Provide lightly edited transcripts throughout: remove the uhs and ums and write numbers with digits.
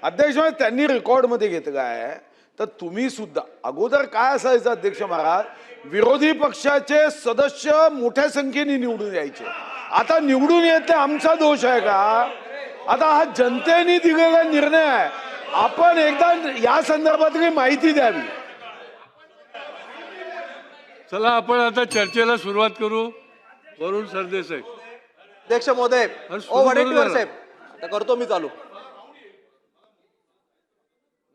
अध्यक्ष त्यांनी रेकॉर्डमध्ये घेतलं काय तर तुम्ही सुद्धा अगोदर काय असायचं अध्यक्ष महाराज, विरोधी पक्षाचे सदस्य मोठ्या संख्येने निवडून यायचे. आता निवडून येते आमचा दोष आहे का? आता हा जनतेने दिलेला निर्णय आहे. आपण एकदा या संदर्भात काही माहिती द्यावी. चला आपण आता चर्चेला सुरुवात करू. वरुण सरदेसाई. अध्यक्ष महोदय, ओ वडेट्टीवार साहेब, आता करतो मी चालू.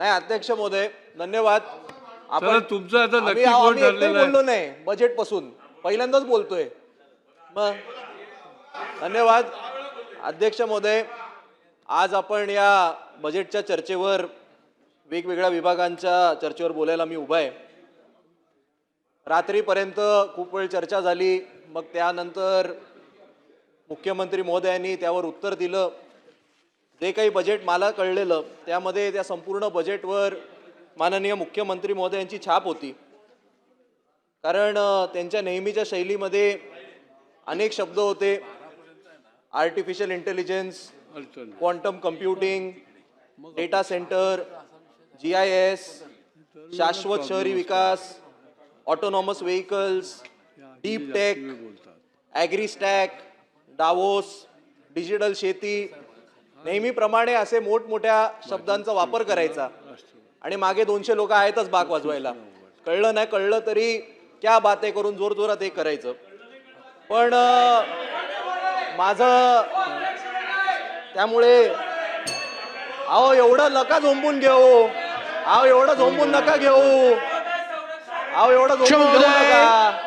नाही अध्यक्ष महोदय, धन्यवाद. चला तुमचं आता नक्की आम्ही कोण ठरलेलं आहे? बोललो नाही बजेट पासून, पहिल्यांदाच बोलतोय. मग धन्यवाद अध्यक्ष महोदय. आज आपण या बजेटच्या चर्चेवर, वेगवेगळ्या विभागांच्या चर्चेवर बोलायला मी उभा आहे. रात्रीपर्यंत खूप वेळ चर्चा झाली, मग त्यानंतर मुख्यमंत्री महोदयांनी त्यावर उत्तर दिलं. जे काही बजेट मला कळलेलं त्यामध्ये त्या संपूर्ण बजेटवर माननीय मुख्यमंत्री महोदयांची छाप होती. कारण त्यांच्या नेहमीच्या शैलीमध्ये अनेक शब्द होते. Artificial intelligence, quantum computing, data center, GIS, शाश्वत शहरी विकास, autonomous vehicles, deep tech, AgriStack, Davos, digital शेती, नेहमीप्रमाणे असे मोठमोठ्या शब्दांचा वापर करायचा. आणि मागे 200 लोक आहेतच बाक वाजवायला. कळलं नाही कळलं तरी क्या बाते करून जोरजोरात हे करायचं. पण माझं त्यामुळे अहो एवढं नका झोंबून घेऊ, अहो एवढं झोंबून नका घेऊ, अहो एवढं झोंबून घेऊ नका.